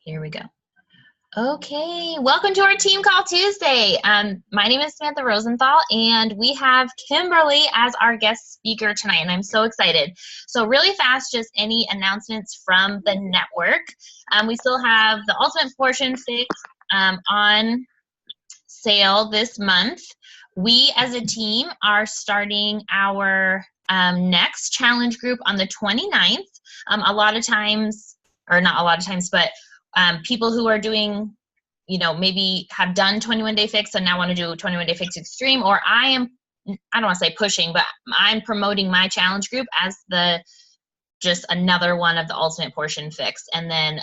Here we go. Okay, welcome to our Team Call Tuesday. My name is Samantha Rosenthal, and we have Kimberly as our guest speaker tonight, and I'm so excited. So really fast, just any announcements from the network. We still have the Ultimate Portion Fix on sale this month. We as a team are starting our next challenge group on the 29th. A lot of times, or not a lot of times, but people who are doing, maybe have done 21 Day Fix and now want to do 21 Day Fix Extreme, or I don't want to say pushing, but I'm promoting my challenge group as just another one of the Ultimate Portion Fix. And then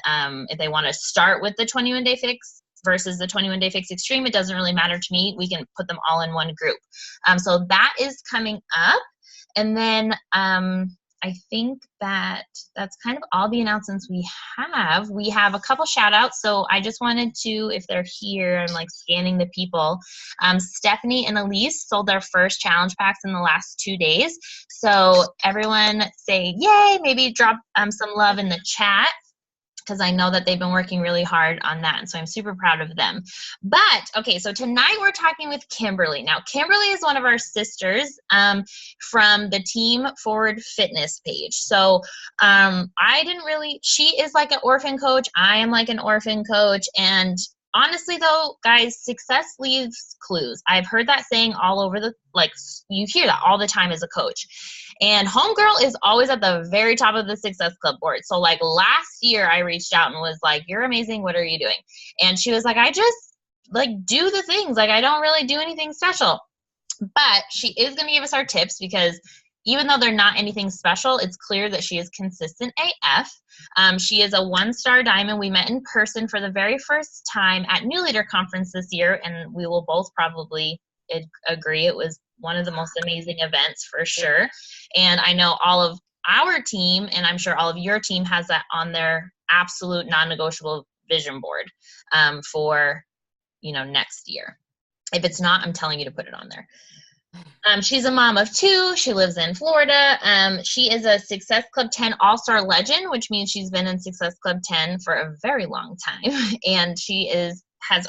if they want to start with the 21 Day Fix versus the 21 Day Fix Extreme, it doesn't really matter to me. We can put them all in one group. So that is coming up. And then I think that's kind of all the announcements we have. We have a couple shout outs. So I just wanted to, if they're here, I'm like scanning the people. Stephanie and Elise sold their first challenge packs in the last 2 days. So everyone say yay, maybe drop some love in the chat, because I know that they've been working really hard on that, and so I'm super proud of them. But, okay, so tonight we're talking with Kimberly. Now, Kimberly is one of our sisters from the Team Forward Fitness page. So she is like an orphan coach. I am like an orphan coach, and honestly though, guys, success leaves clues. I've heard that saying all over you hear that all the time as a coach. And homegirl is always at the very top of the Success Club board. So like last year I reached out and was like, you're amazing. What are you doing? And she was like, I just do the things. I don't really do anything special. But she is going to give us our tips, because even though they're not anything special, it's clear that she is consistent AF. She is a 1-star diamond. We met in person for the very first time at New Leader Conference this year, and we will both probably agree it was one of the most amazing events for sure. And I know all of our team, and I'm sure all of your team, has that on their absolute non-negotiable vision board for next year. If it's not, I'm telling you to put it on there. She's a mom of 2. She lives in Florida. She is a Success Club 10 All-Star Legend, which means she's been in Success Club 10 for a very long time. And she has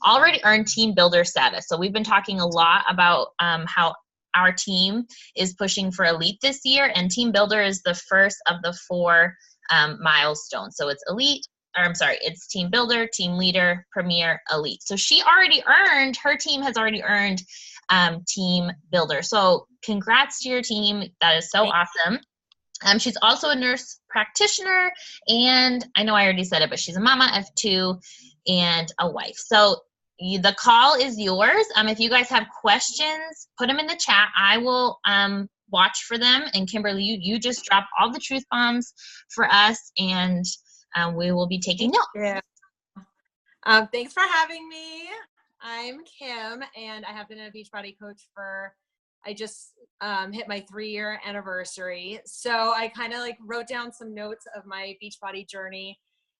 already earned team builder status. So we've been talking a lot about how our team is pushing for elite this year, and team builder is the first of the 4 milestones. So it's it's team builder, team leader, premier, elite. So her team has already earned team builder. So congrats to your team. That is so awesome. She's also a nurse practitioner, and I know I already said it, but she's a mama of 2 and a wife. So the call is yours. If you guys have questions, put them in the chat. I will watch for them. And Kimberly, you just drop all the truth bombs for us, and we will be taking notes. Yeah. Thanks for having me. I'm Kim, and I have been a Beachbody coach I just hit my 3-year anniversary. So I kind of wrote down some notes of my Beachbody journey.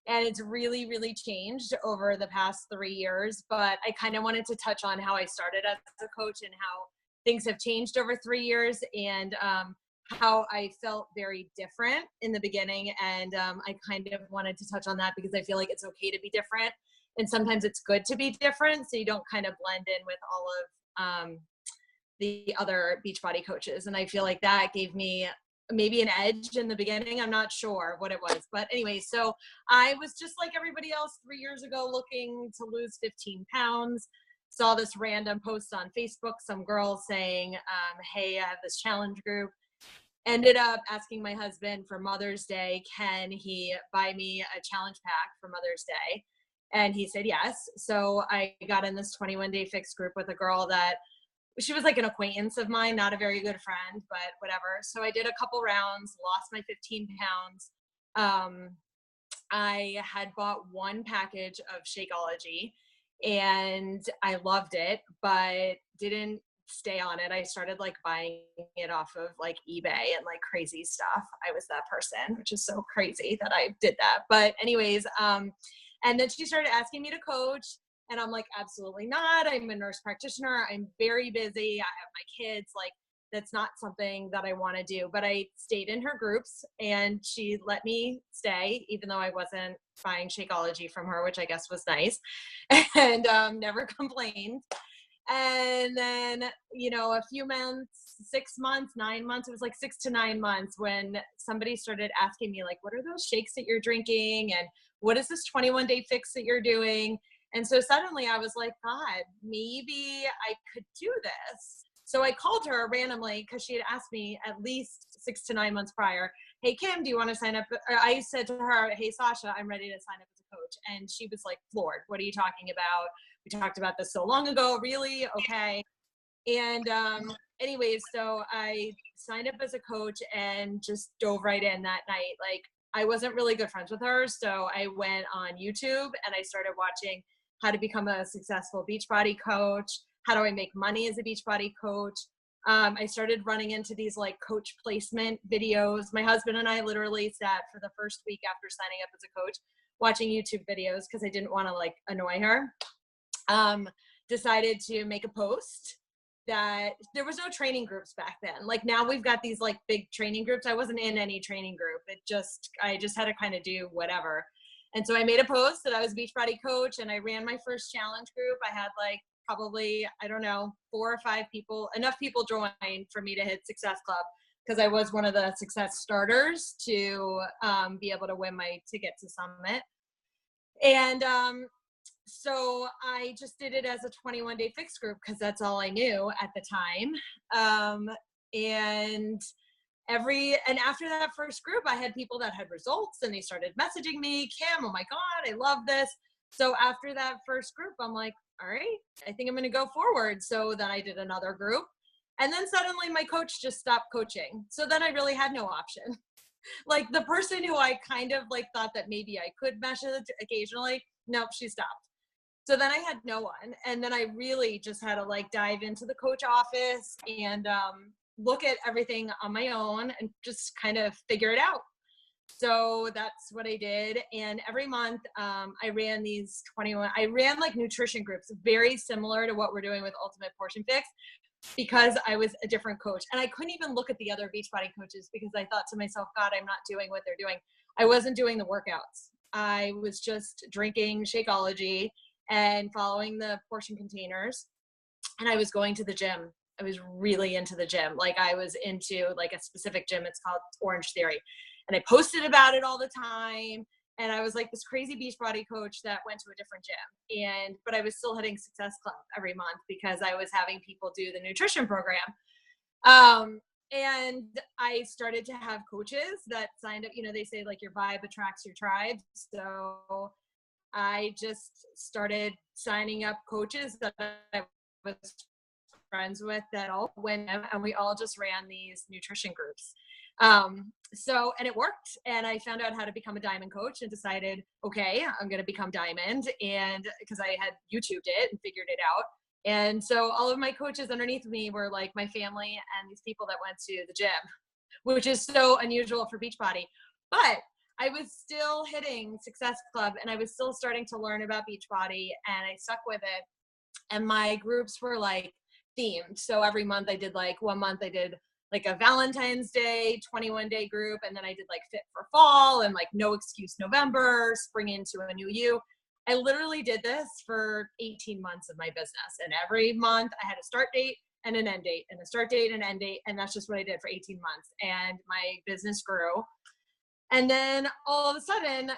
And it's really, really changed over the past 3 years. But I kind of wanted to touch on how I started as a coach and how things have changed over 3 years, and how I felt very different in the beginning. And I kind of wanted to touch on that because I feel like it's okay to be different. And sometimes it's good to be different, so you don't kind of blend in with all of the other Beachbody coaches. And I feel like that gave me maybe an edge in the beginning. I'm not sure what it was, but anyway, so I was just like everybody else 3 years ago, looking to lose 15 pounds. Saw this random post on Facebook, some girl saying, hey, I have this challenge group. Ended up asking my husband for Mother's Day, can he buy me a challenge pack for Mother's Day? And he said yes. So I got in this 21 Day Fix group with a girl that she was like an acquaintance of mine, not a very good friend, but whatever. So I did a couple rounds, lost my 15 pounds. I had bought 1 package of Shakeology and I loved it, but didn't stay on it. I started buying it off of eBay and crazy stuff. I was that person, which is so crazy that I did that. But anyways, and then she started asking me to coach. And I'm like, absolutely not. I'm a nurse practitioner. I'm very busy. I have my kids. That's not something that I want to do. But I stayed in her groups and she let me stay, even though I wasn't buying Shakeology from her, which I guess was nice, and never complained. And then, a few months, 6 months, 9 months, it was like 6 to 9 months when somebody started asking me, like, what are those shakes that you're drinking? And what is this 21-day fix that you're doing? And so suddenly I was like, God, maybe I could do this. So I called her randomly because she had asked me at least 6 to 9 months prior, hey, Kim, do you want to sign up? I said to her, hey, Sasha, I'm ready to sign up as a coach. And she was like floored. What are you talking about? We talked about this so long ago. Really? Okay. And anyways, so I signed up as a coach and just dove right in that night. Like, I wasn't really good friends with her. So I went on YouTube and I started watching how to become a successful Beachbody coach. How do I make money as a Beachbody coach? I started running into these like coach placement videos. My husband and I literally sat for the first week after signing up as a coach watching YouTube videos because I didn't want to like annoy her. Decided to make a post that there was no training groups back then. Like now we've got these like big training groups. I wasn't in any training group. I just had to kind of do whatever. And so I made a post that I was a Beachbody coach and I ran my first challenge group. I had like probably, I don't know, 4 or 5 people, enough people joined for me to hit Success Club because I was one of the success starters to be able to win my ticket to Summit. And so I just did it as a 21-day fix group because that's all I knew at the time. And after that first group, I had people that had results and they started messaging me, Kim, oh my God, I love this. So after that first group, I'm like, all right, I think I'm going to go forward. So then I did another group. And then suddenly my coach just stopped coaching. So then I really had no option. Like the person who I kind of like thought that maybe I could mesh it occasionally, nope, she stopped. So then I had no one. And then I really just had to like dive into the coach office and look at everything on my own and just kind of figure it out. So that's what I did. And every month I ran I ran like nutrition groups, very similar to what we're doing with Ultimate Portion Fix, because I was a different coach. And I couldn't even look at the other Beachbody coaches because I thought to myself, God, I'm not doing what they're doing. I wasn't doing the workouts. I was just drinking Shakeology and following the portion containers. And I was going to the gym. I was really into the gym. Like I was into like a specific gym. It's called Orange Theory. And I posted about it all the time. And I was like this crazy Beachbody coach that went to a different gym. But I was still hitting Success Club every month because I was having people do the nutrition program. And I started to have coaches that signed up. They say like your vibe attracts your tribe. So I just started signing up coaches that I was friends with that all went, and we all just ran these nutrition groups. And it worked. And I found out how to become a diamond coach and decided, okay, I'm going to become diamond. And because I had YouTubed it and figured it out. And so all of my coaches underneath me were like my family and these people that went to the gym, which is so unusual for Beachbody. But I was still hitting Success Club and I was still starting to learn about Beachbody and I stuck with it. And my groups were like themed. So every month I did like, one month I did like a Valentine's Day 21-day group. And then I did like Fit for Fall and like No Excuse November, Spring into a New You. I literally did this for 18 months of my business. And every month I had a start date and an end date and a start date and end date. And that's just what I did for 18 months. And my business grew. And then all of a sudden,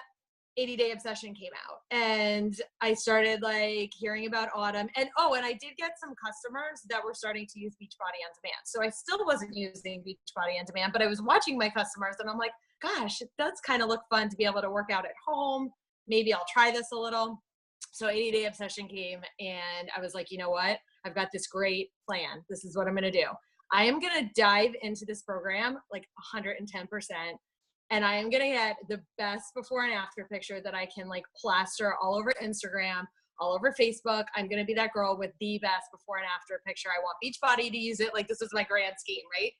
80-Day Obsession came out and I started like hearing about Autumn and I did get some customers that were starting to use Beachbody on Demand. So I still wasn't using Beachbody on Demand, but I was watching my customers and I'm like, gosh, it does kind of look fun to be able to work out at home. Maybe I'll try this a little. So 80-Day Obsession came and I was like, you know what? I've got this great plan. This is what I'm going to do. I am going to dive into this program like 110%. And I am going to get the best before and after picture that I can like plaster all over Instagram, all over Facebook. I'm going to be that girl with the best before and after picture. I want Beachbody to use it. Like this was my grand scheme, right?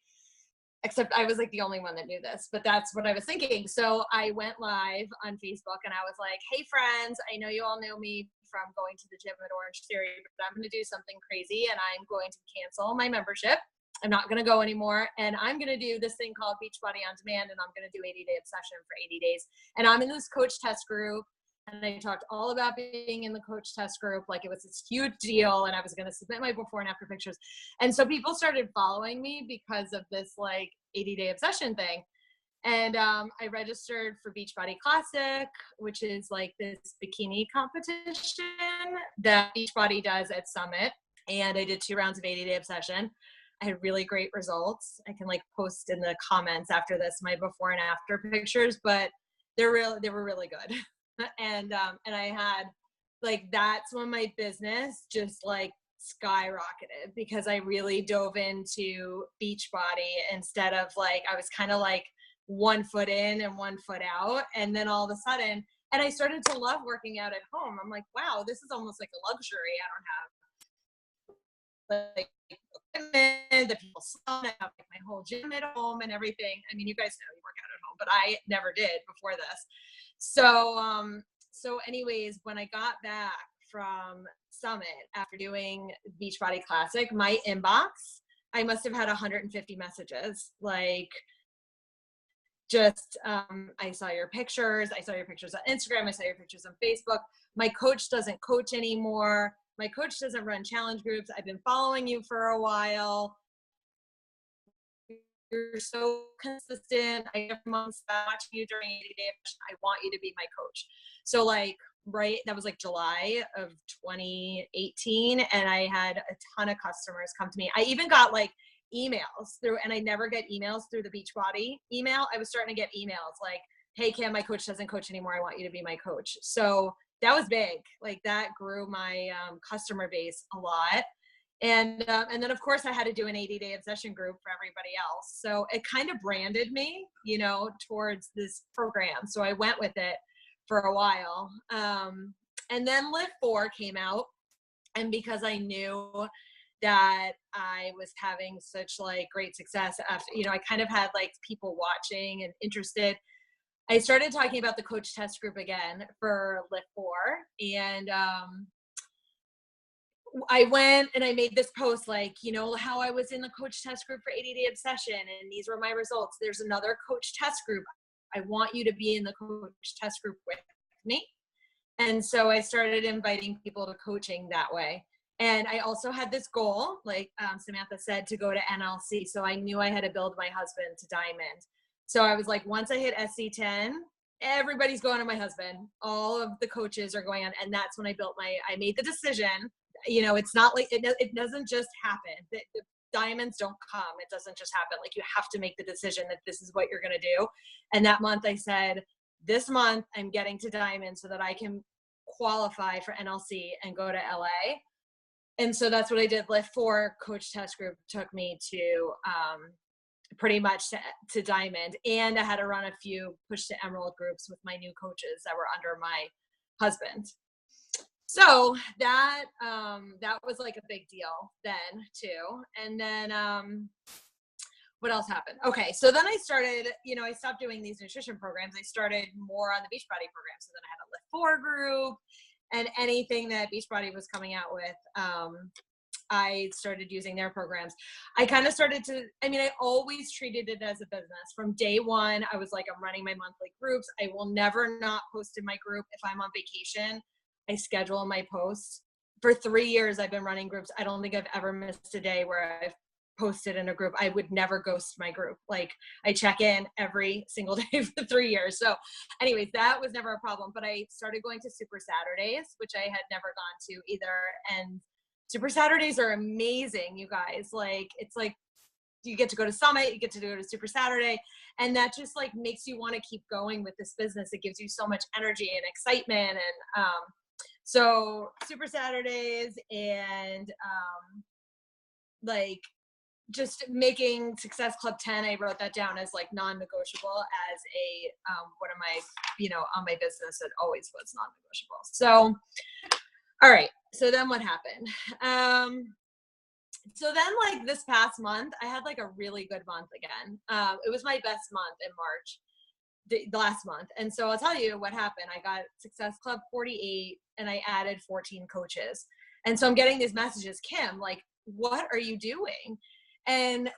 Except I was like the only one that knew this, but that's what I was thinking. So I went live on Facebook and I was like, hey friends, I know you all know me from going to the gym at Orange Theory, but I'm going to do something crazy and I'm going to cancel my membership. I'm not going to go anymore. And I'm going to do this thing called Beachbody On Demand. And I'm going to do 80-day obsession for 80 days. And I'm in this coach test group. And I talked all about being in the coach test group. Like it was this huge deal. And I was going to submit my before and after pictures. And so people started following me because of this like 80-day obsession thing. And I registered for Beachbody Classic, which is like this bikini competition that Beachbody does at Summit. And I did 2 rounds of 80-day obsession. I had really great results. I can like post in the comments after this my before and after pictures, but they were really good. And I had like, that's when my business just like skyrocketed because I really dove into Beachbody instead of like, I was kind of like 1 foot in and 1 foot out. And then all of a sudden, and I started to love working out at home. I'm like, wow, this is almost like a luxury. I don't have like equipment that people saw. I have like my whole gym at home and everything. I mean, you guys know you work out at home, but I never did before this. So anyways, when I got back from Summit after doing Beachbody Classic, my inbox, I must have had 150 messages. Like, just, I saw your pictures. I saw your pictures on Instagram. I saw your pictures on Facebook. My coach doesn't coach anymore. My coach doesn't run challenge groups. I've been following you for a while. You're so consistent. I have months watching you during 80-day. I want you to be my coach. So like, right, that was like July of 2018. And I had a ton of customers come to me. I even got like emails through, and I never get emails through the Beachbody email. I was starting to get emails like, hey Kim, my coach doesn't coach anymore. I want you to be my coach. So that was big. Like that grew my customer base a lot. And then of course I had to do an 80-day obsession group for everybody else. So it kind of branded me, you know, towards this program. So I went with it for a while. And then Live 4 came out. And because I knew that I was having such like great success after, you know, I kind of had like people watching and interested. I started talking about the coach test group again for Live 4. And I went and I made this post like, you know, how I was in the coach test group for 80-day obsession and these were my results. There's another coach test group. I want you to be in the coach test group with me. And so I started inviting people to coaching that way. And I also had this goal, like Samantha said, to go to NLC. So I knew I had to build my husband to diamond. So I was like, once I hit SC10, everybody's going to my husband. All of the coaches are going on. And that's when I made the decision. You know, it's not like, it doesn't just happen. The diamonds don't come. It doesn't just happen. Like you have to make the decision that this is what you're going to do. And that month I said, this month I'm getting to diamond so that I can qualify for NLC and go to LA. And so that's what I did. Live 4 coach test group took me to pretty much to diamond. And I had to run a few push to emerald groups with my new coaches that were under my husband. So that was like a big deal then too. And then what else happened? Okay, so then I started, you know, I stopped doing these nutrition programs. I started more on the Beachbody program. So then I had a Live 4 group and anything that Beachbody was coming out with, I started using their programs. I kind of started to, I mean, I always treated it as a business. From day one, I was like, I'm running my monthly groups. I will never not post in my group. If I'm on vacation, I schedule my posts. For 3 years, I've been running groups. I don't think I've ever missed a day where I've posted in a group. I would never ghost my group. Like I check in every single day for 3 years. So anyways, that was never a problem. But I started going to Super Saturdays, which I had never gone to either. And Super Saturdays are amazing, you guys. Like, it's like you get to go to Summit, you get to go to Super Saturday, and that just like makes you want to keep going with this business. It gives you so much energy and excitement. And so Super Saturdays and like just making Success Club 10, I wrote that down as like non-negotiable as a one of my, you know, on my business, it always was non-negotiable. So all right, so then what happened? So then like this past month, I had like a really good month again. It was my best month in March, the last month. And so I'll tell you what happened. I got Success Club 48 and I added 14 coaches. And so I'm getting these messages, Kim, like, what are you doing? And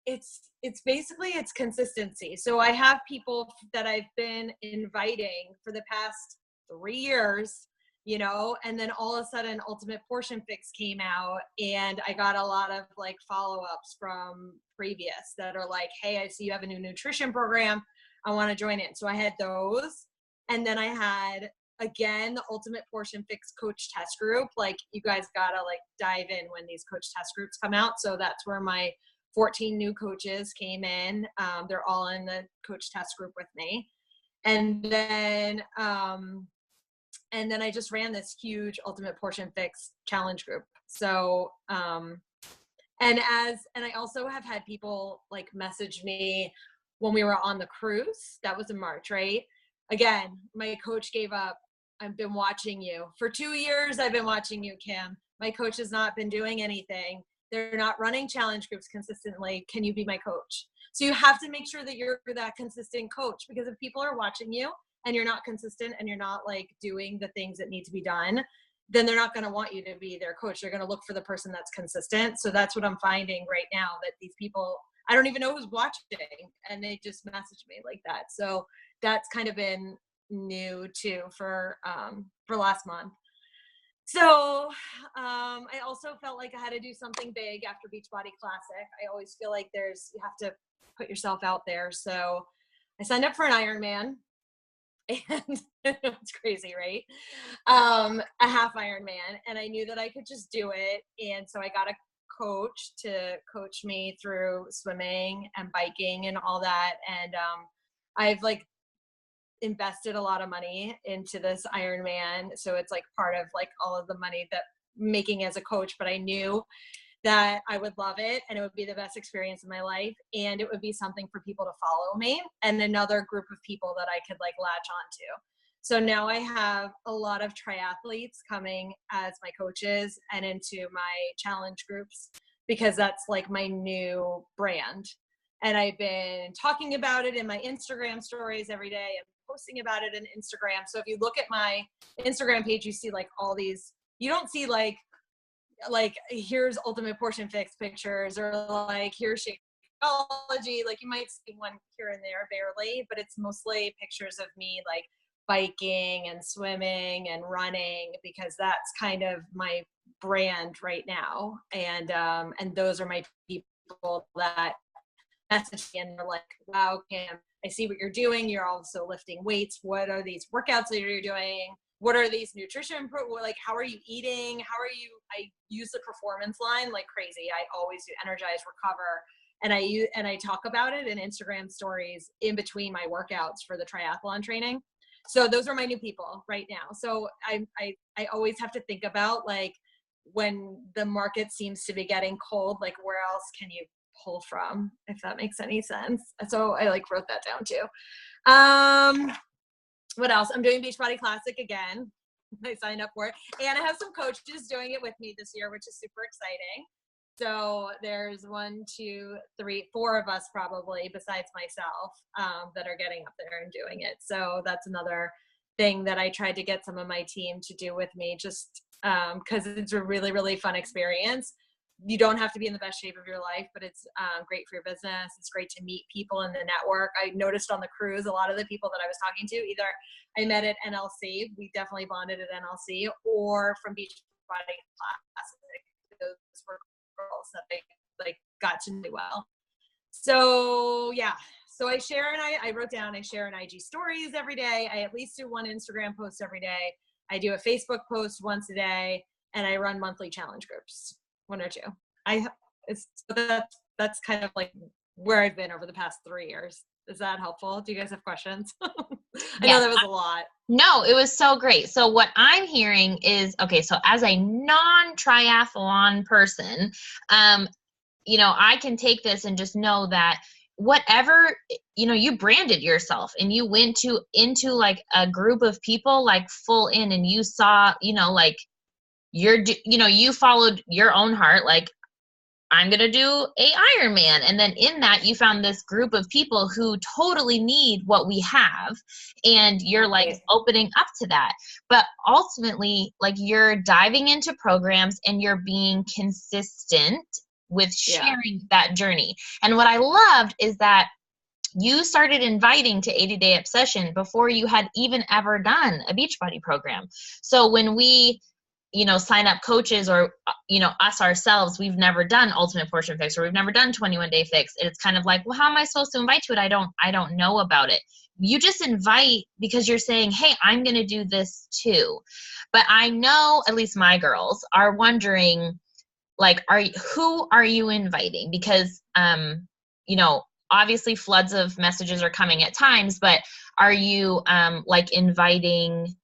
it's basically it's consistency. So I have people that I've been inviting for the past 3 years, and then all of a sudden Ultimate Portion Fix came out, and I got a lot of like follow-ups from previous that are like, hey, I see you have a new nutrition program, I want to join in. So I had those, and then I had again the Ultimate Portion Fix coach test group. Like, you guys gotta like dive in when these coach test groups come out. So that's where my 14 new coaches came in. They're all in the coach test group with me. And then I just ran this huge Ultimate Portion Fix challenge group. So, and I also have had people like message me when we were on the cruise. That was in March, right? Again, my coach gave up. I've been watching you for 2 years. I've been watching you, Kim. My coach has not been doing anything. They're not running challenge groups consistently. Can you be my coach? So you have to make sure that you're that consistent coach, because if people are watching you and you're not consistent and you're not like doing the things that need to be done, then they're not going to want you to be their coach. They're going to look for the person that's consistent. So that's what I'm finding right now, that these people, I don't even know who's watching, and they just message me like that. So that's kind of been new too for last month. So I also felt like I had to do something big after Beachbody Classic. I always feel like you have to put yourself out there. So I signed up for an Ironman, and it's crazy, right? A half Ironman, and I knew that I could just do it. And so I got a coach to coach me through swimming and biking and all that. And I've like invested a lot of money into this Ironman. So it's like part of like all of the money that I'm making as a coach, but I knew that I would love it and it would be the best experience of my life. And it would be something for people to follow me and another group of people that I could like latch onto. So now I have a lot of triathletes coming as my coaches and into my challenge groups, because that's like my new brand. And I've been talking about it in my Instagram stories every day and posting about it in Instagram. So if you look at my Instagram page, you see like all these, you don't see like here's Ultimate Portion Fix pictures, or like here's Shakeology. Like you might see one here and there barely, but it's mostly pictures of me like biking and swimming and running, because that's kind of my brand right now. And those are my people that message me and they're like, wow, Kim, I see what you're doing. You're also lifting weights. What are these workouts that you're doing? What are these nutrition, like, how are you eating? I use the performance line like crazy. I always do energize, recover. And I talk about it in Instagram stories in between my workouts for the triathlon training. So those are my new people right now. So I always have to think about like when the market seems to be getting cold, like where else can you pull from, if that makes any sense. So I like wrote that down too. What else? I'm doing Beachbody Classic again. I signed up for it. And I have some coaches doing it with me this year, which is super exciting. So there's 1, 2, 3, 4 of us probably besides myself that are getting up there and doing it. So that's another thing that I tried to get some of my team to do with me, just because it's a really, really fun experience. You don't have to be in the best shape of your life, but it's great for your business. It's great to meet people in the network. I noticed on the cruise, a lot of the people that I was talking to, either I met at NLC, we definitely bonded at NLC, or from Beachbody Classic. Those were girls that I like got to know well. So yeah, so I share and I wrote down, I share in IG stories every day. I at least do 1 Instagram post every day. I do a Facebook post once a day, and I run monthly challenge groups. 1 or 2. That's kind of like where I've been over the past 3 years. Is that helpful? Do you guys have questions? I know that was a lot. No, it was so great. So what I'm hearing is, okay, so as a non-triathlon person, I can take this and just know that whatever, you branded yourself and you went into like a group of people like full in, and you saw, like you followed your own heart, like I'm going to do a Ironman. And then in that, you found this group of people who totally need what we have. And you're like opening up to that. But ultimately, like you're diving into programs and you're being consistent with sharing that journey. And what I loved is that you started inviting to 80-Day Obsession before you had even ever done a Beachbody program. So when we, sign up coaches or, us ourselves, we've never done Ultimate Portion Fix or we've never done 21-Day Fix. It's kind of like, well, how am I supposed to invite to it? I don't know about it. You just invite because you're saying, hey, I'm going to do this too. But I know at least my girls are wondering, like, who are you inviting? Because, obviously floods of messages are coming at times, but are you like inviting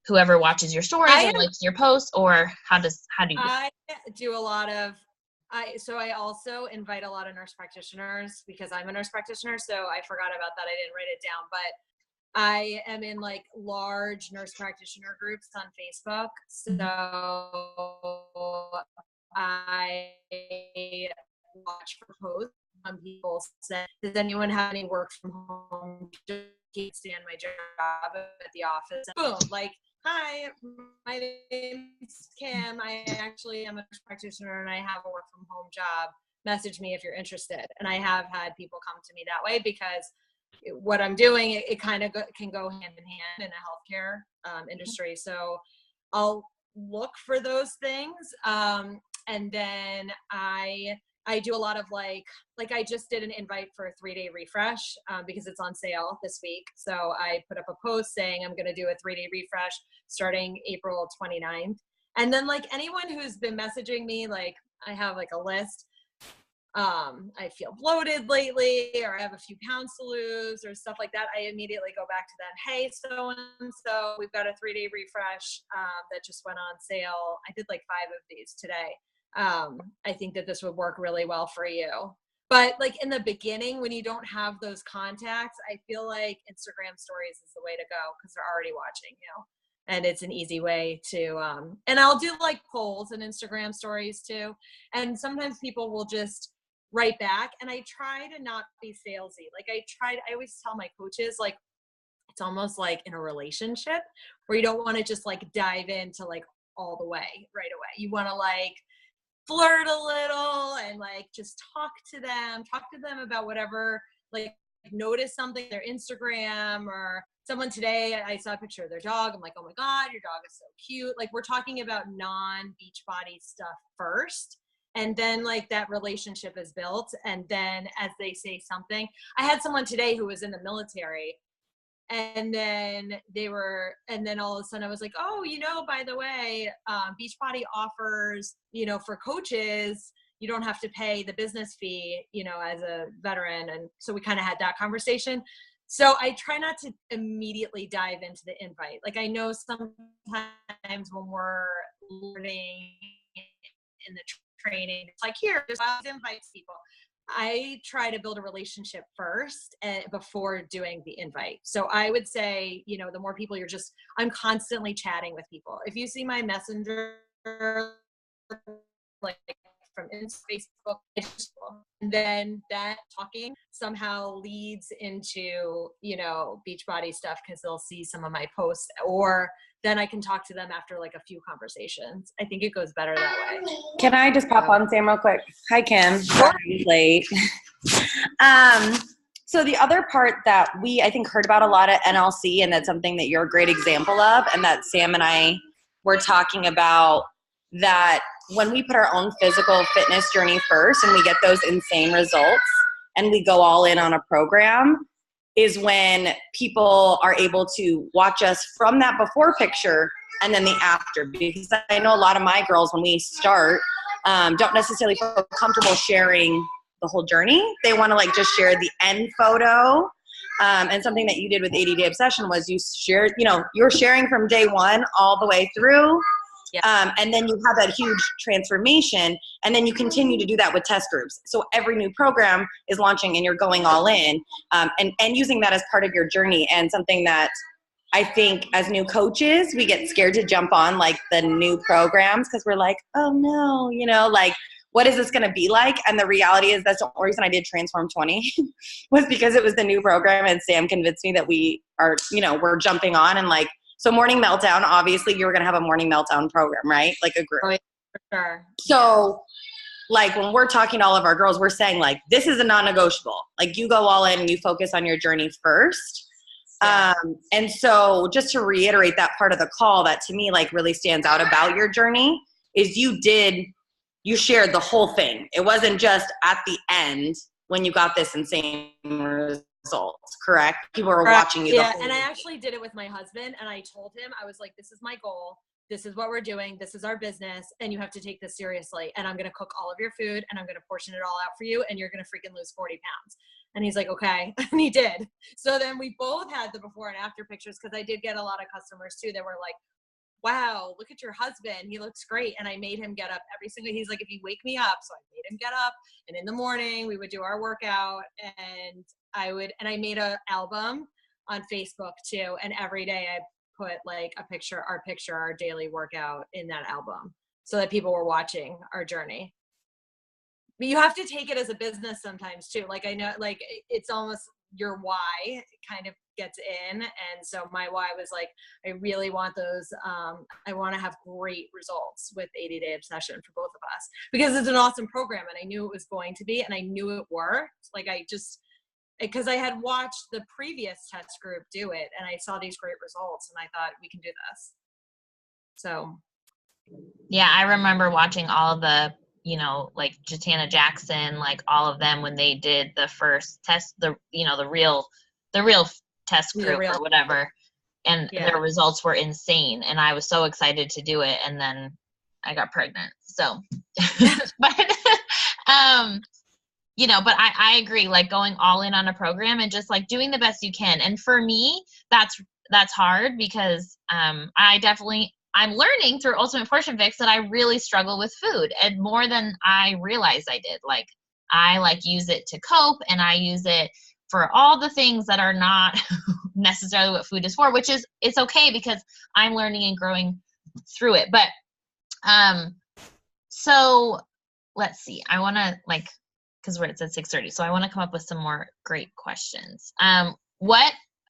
whoever watches your stories or likes your posts, or how do you do? I do a lot of I also invite a lot of nurse practitioners because I'm a nurse practitioner, so I forgot about that. I didn't write it down, but I am in like large nurse practitioner groups on Facebook. So I watch for posts on people say, does anyone have any work from home? Just can't stand my job at the office. Boom, like, hi, my name's Kim. I actually am a nurse practitioner and I have a work from home job. Message me if you're interested. And I have had people come to me that way because what I'm doing, it kind of can go hand in hand in a healthcare industry. So I'll look for those things. And then I do a lot of like I just did an invite for a 3-day refresh because it's on sale this week. So I put up a post saying I'm going to do a 3-day refresh starting April 29th. And then like anyone who's been messaging me, like I have like a list. I feel bloated lately, or I have a few pounds to lose or stuff like that. I immediately go back to them. Hey, so we've got a 3-day refresh that just went on sale. I did like 5 of these today. I think that this would work really well for you. But like in the beginning, when you don't have those contacts, I feel like Instagram stories is the way to go because they're already watching you. And it's an easy way to, and I'll do like polls and Instagram stories too. And sometimes people will just write back, and I try to not be salesy. Like I always tell my coaches, like, it's almost like in a relationship where you don't want to just like dive into like all the way right away. You want to like flirt a little and like just talk to them about whatever, like notice something, their Instagram, or someone today, I saw a picture of their dog. I'm like, oh my God, your dog is so cute. Like we're talking about non-Beachbody stuff first. And then like that relationship is built. And then as they say something, I had someone today who was in the military, and then all of a sudden I was like, oh, by the way, Beachbody offers, for coaches, you don't have to pay the business fee, as a veteran. And so we kind of had that conversation. So I try not to immediately dive into the invite. Like I know sometimes when we're learning in the training, it's like, here, just invites people. I try to build a relationship first before doing the invite. So I would say, the more people I'm constantly chatting with people. If you see my messenger, like from Facebook, and then that talking somehow leads into, Beachbody stuff because they'll see some of my posts, or then I can talk to them after like a few conversations. I think it goes better that way. Can I just pop on Sam real quick? Hi, Kim. Sorry, late. So the other part that we, I think, heard about a lot at NLC, and that's something that you're a great example of, and that Sam and I were talking about, that when we put our own physical fitness journey first and we get those insane results and we go all in on a program, is when people are able to watch us from that before picture and then the after. Because I know a lot of my girls, when we start, don't necessarily feel comfortable sharing the whole journey. They want to like just share the end photo. And something that you did with 80-Day Obsession was you shared, you're sharing from day one all the way through. Yeah. And then you have that huge transformation, and then you continue to do that with test groups. So every new program is launching and you're going all in, and using that as part of your journey. And something that I think as new coaches, we get scared to jump on like the new programs because we're like, oh no, like, what is this going to be like? And the reality is that's the only reason I did Transform 20 was because it was the new program, and Sam convinced me that we are, we're jumping on. And like, so Morning Meltdown, obviously you were going to have a Morning Meltdown program, right? Like a group. Oh, yeah, for sure. So like when we're talking to all of our girls, we're saying like, this is a non-negotiable. Like you go all in and you focus on your journey first. Yeah. And so just to reiterate that part of the call that to me like really stands out about your journey is you shared the whole thing. It wasn't just at the end when you got this insane results, correct? People were watching you. Yeah, and I actually did it with my husband, and I told him, I was like, this is my goal. This is what we're doing. This is our business, and you have to take this seriously. And I'm going to cook all of your food, and I'm going to portion it all out for you, and you're going to freaking lose 40 pounds. And he's like, okay. And he did. So then we both had the before and after pictures, because I did get a lot of customers too that were like, wow, look at your husband. He looks great. And I made him get up he's like, if you wake me up. So I made him get up, and in the morning we would do our workout, and I made an album on Facebook too. And every day I put like our daily workout in that album so that people were watching our journey. But you have to take it as a business sometimes too. Like I know, like it's almost your why kind of gets in. And so my why was like, I really want those, I want to have great results with 80-Day Obsession for both of us, because it's an awesome program and I knew it was going to be, and I knew it worked. Like because I had watched the previous test group do it and I saw these great results and I thought we can do this. So. Yeah, I remember watching all of the, like Jatana Jackson, like all of them when they did the first test, the real test group or whatever. And their results were insane. And I was so excited to do it. And then I got pregnant. So, but I agree, like going all in on a program and just like doing the best you can. And for me, that's hard because I'm learning through Ultimate Portion Fix that I really struggle with food, and more than I realized I did. Like I use it to cope, and I use it for all the things that are not necessarily what food is for, which is, it's okay because I'm learning and growing through it. But so let's see. I want to because it's at 6:30, so I want to come up with some more great questions.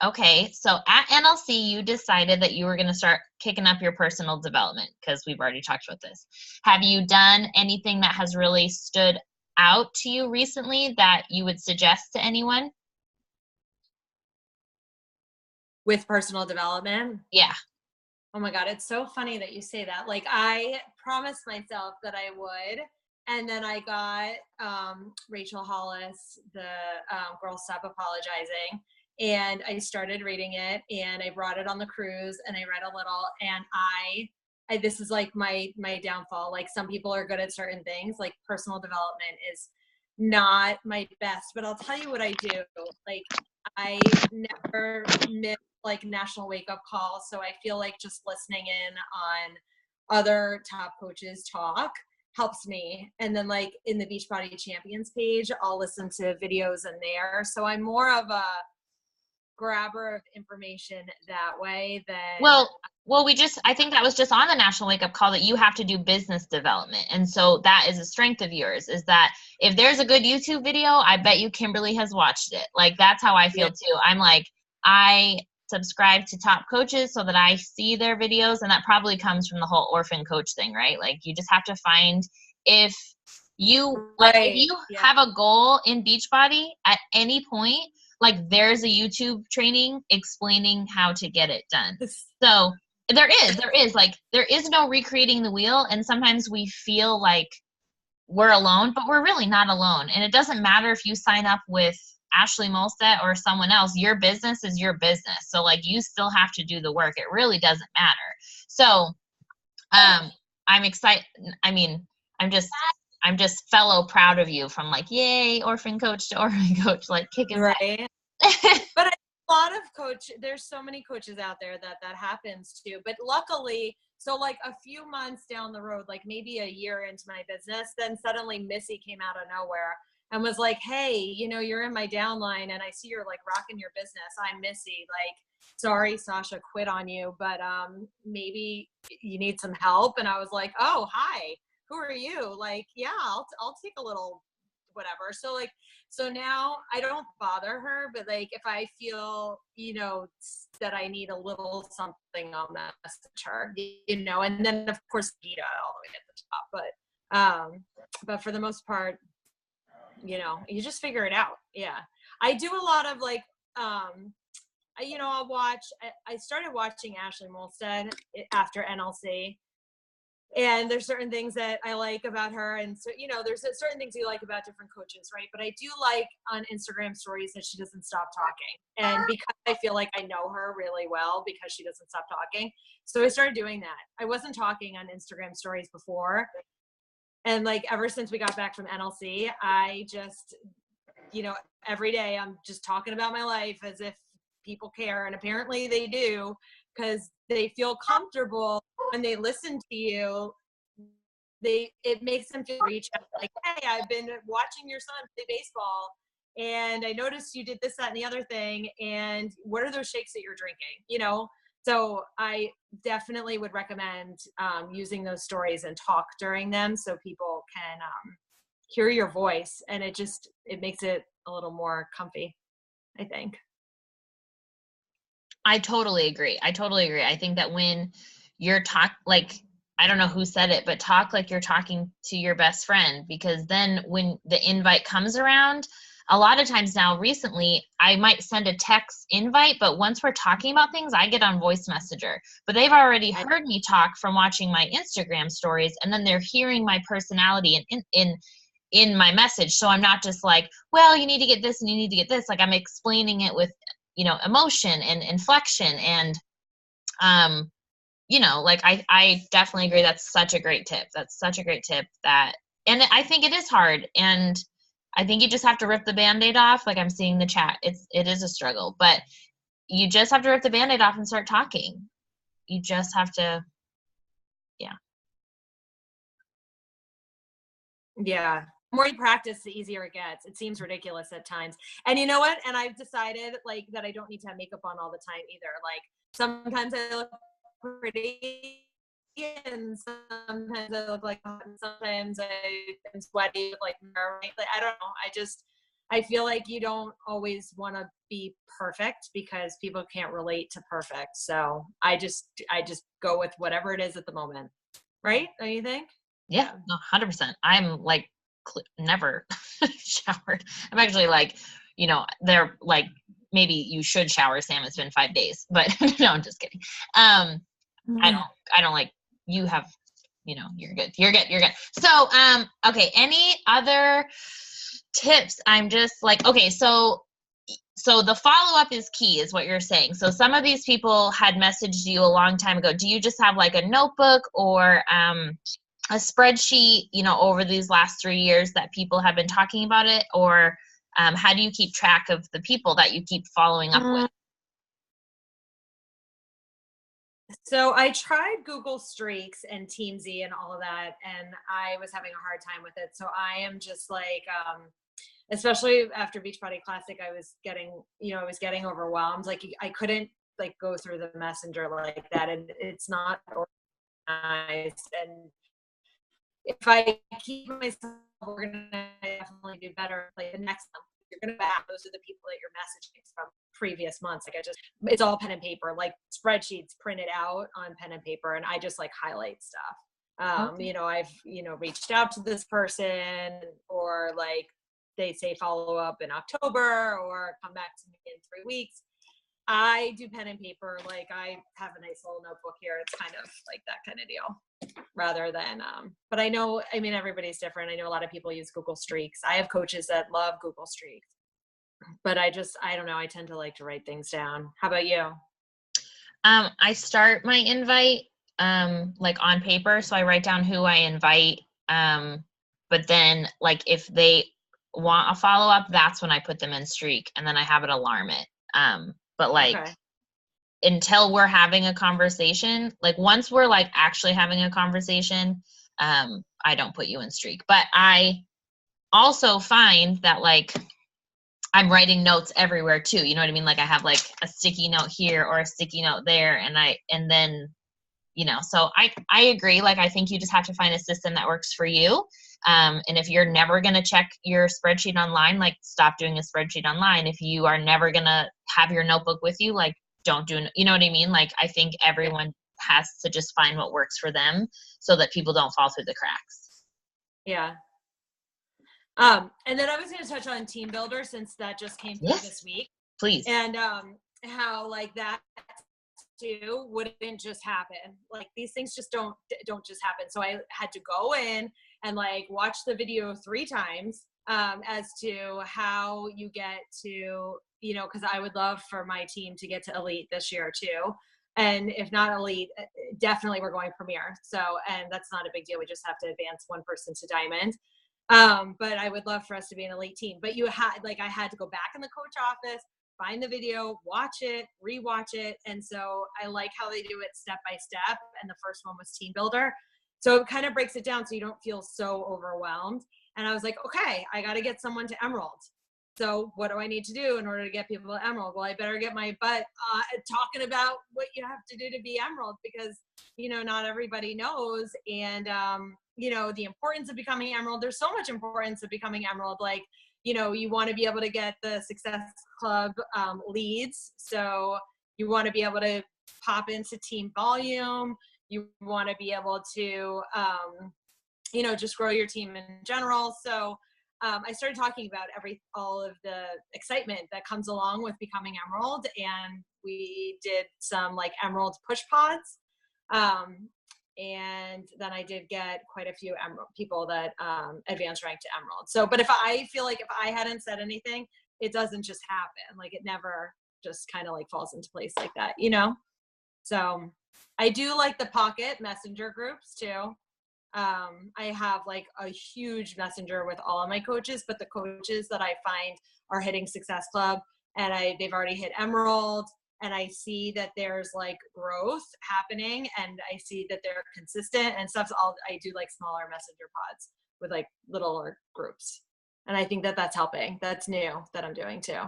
Okay, so at NLC, you decided that you were going to start kicking up your personal development, because we've already talked about this. Have you done anything that has really stood out to you recently that you would suggest to anyone? With personal development? Yeah. Oh my God, it's so funny that you say that. Like I promised myself that I would. And then I got Rachel Hollis, the Girl Stop Apologizing. And I started reading it, and I brought it on the cruise, and I read a little, and I this is like my downfall. Like some people are good at certain things, like personal development is not my best, but I'll tell you what I do. Like I never miss like National Wake Up Call. So I feel like just listening in on other top coaches talk helps me. And then like in the Beachbody Champions page, I'll listen to videos in there. So I'm more of a grabber of information that way than I think that was just on the National Wake Up Call that you have to do business development. And so that is a strength of yours, is that if there's a good YouTube video, I bet you Kimberly has watched it. Like that's how I feel too. I'm like, I subscribe to top coaches so that I see their videos, and that probably comes from the whole orphan coach thing, right? Like you just have to find, if you have a goal in Beachbody at any point, like there's a YouTube training explaining how to get it done. So there is no recreating the wheel. And sometimes we feel like we're alone, but we're really not alone. And it doesn't matter if you sign up with Ashley Molstead or someone else, your business is your business. So like you still have to do the work. It really doesn't matter. So I'm excited. I mean, I'm just fellow proud of you, from like, yay, orphan coach to orphan coach, like kicking right. But a lot of there's so many coaches out there that happens to. But luckily, so like a few months down the road, like maybe a year into my business, then suddenly Missy came out of nowhere and was like, hey, you're in my downline and I see you're like rocking your business. I'm Missy. Like, sorry, Sasha quit on you, but maybe you need some help. And I was like, oh, hi, who are you? Like, yeah, I'll take a little whatever. So now I don't bother her, but like if I feel, that I need a little something, I'll message her, and then of course Gita all the way at the top. But for the most part, you know, you just figure it out. Yeah. I do a lot of like, I'll watch, I started watching Ashley Molstead after NLC. And there's certain things that I like about her. And so, you know, there's certain things you like about different coaches, right? But I do like on Instagram stories that she doesn't stop talking. And because I feel like I know her really well because she doesn't stop talking. So I started doing that. I wasn't talking on Instagram stories before. And like, ever since we got back from NLC, I just, you know, every day I'm just talking about my life as if people care. And apparently they do, because they feel comfortable when they listen to you. It makes them feel reach out, like, hey, I've been watching your son play baseball and I noticed you did this, that, and the other thing. And what are those shakes that you're drinking? You know? So I definitely would recommend using those stories and talk during them so people can hear your voice, and it makes it a little more comfy, I think. I totally agree. I think that when you're like, I don't know who said it, but talk like you're talking to your best friend, because then when the invite comes around, a lot of times now recently, I might send a text invite, but once we're talking about things, I get on voice messenger. But they've already heard me talk from watching my Instagram stories, and then they're hearing my personality in my message. So I'm not just like, well, you need to get this and you need to get this. Like, I'm explaining it with, you know, emotion and inflection. And you know, like I definitely agree. That's such a great tip. And I think it is hard. And I think you just have to rip the Band-Aid off. Like, I'm seeing the chat. It is a struggle, but you just have to rip the Band-Aid off and start talking. You just have to, yeah. Yeah. The more you practice, the easier it gets. It seems ridiculous at times. And you know what? And I've decided like that I don't need to have makeup on all the time either. Like, sometimes I look pretty and sometimes I look like hot, and sometimes I'm sweaty with like I don't know. I feel like you don't always want to be perfect because people can't relate to perfect. So I just go with whatever it is at the moment. Right? Don't you think? Yeah, no, 100%. I'm like never showered. I'm actually like, you know, they're like, maybe you should shower, Sam. It's been 5 days, but no, I'm just kidding. I don't like, you have, you know, you're good. So, okay. Any other tips? I'm just like, okay, so the follow-up is key, is what you're saying. So some of these people had messaged you a long time ago. Do you just have like a notebook or a spreadsheet, you know, over these last 3 years that people have been talking about it? Or how do you keep track of the people that you keep following up with? So I tried Google Streaks and Teamsy and all of that, and I was having a hard time with it. So I am just like, especially after Beachbody Classic, I was getting overwhelmed. Like, I couldn't like go through the messenger like that, and it's not organized. And if I keep myself organized, I definitely do better. Like the next month, you're gonna back. Those are the people that you're messaging from previous months. Like, it's all pen and paper, like spreadsheets printed out on pen and paper, and I just like highlight stuff. Okay. You know, I've reached out to this person, or like they say follow up in October or come back to me in 3 weeks. I do pen and paper. Like, I have a nice little notebook here. It's kind of like that kind of deal, rather than, but I know, I mean, everybody's different. I know a lot of people use Google Streaks. I have coaches that love Google Streaks, but I don't know. I tend to like to write things down. How about you? I start my invite like on paper, so I write down who I invite. But then like if they want a follow up, that's when I put them in Streak, and then I have it alarm it. But like until we're having a conversation, like once we're like actually having a conversation, I don't put you in Streak. But I also find that like I'm writing notes everywhere too. You know what I mean? Like I have like a sticky note here or a sticky note there, and then, you know, so I agree. Like, I think you just have to find a system that works for you. And if you're never going to check your spreadsheet online, like stop doing a spreadsheet online. If you are never going to have your notebook with you, like don't do, you know what I mean? Like, I think everyone has to just find what works for them so that people don't fall through the cracks. Yeah. And then I was going to touch on Team Builder since that just came through this week. Please. And how like that too wouldn't just happen. Like these things just don't just happen. So I had to go in and like watch the video 3 times as to how you get to, you know, because I would love for my team to get to elite this year too. And if not elite, definitely we're going premier. So, and that's not a big deal. We just have to advance one person to diamond. But I would love for us to be an elite team. But you had, like, I had to go back in the coach office, find the video, watch it, rewatch it. And so I like how they do it step by step. And the first one was Team Builder. So it kind of breaks it down so you don't feel so overwhelmed. And I was like, okay, I got to get someone to Emerald. So what do I need to do in order to get people to Emerald? Well, I better get my butt talking about what you have to do to be Emerald because, you know, not everybody knows. And, you know, the importance of becoming Emerald. There's so much importance of becoming Emerald. Like, you know, you want to be able to get the Success Club leads. So you want to be able to pop into team volume. You want to be able to, you know, just grow your team in general. So I started talking about all of the excitement that comes along with becoming Emerald, and we did some like Emerald push pods, and then I did get quite a few Emerald people that advanced rank to Emerald. So, but if I feel like if I hadn't said anything, it doesn't just happen. Like it never just kind of like falls into place like that, you know? So I do like the pocket messenger groups too. I have like a huge messenger with all of my coaches, but the coaches that I find are hitting Success Club and they've already hit Emerald, and I see that there's like growth happening and I see that they're consistent and stuff. So I do like smaller messenger pods with like littler groups. And I think that that's helping. That's new that I'm doing too.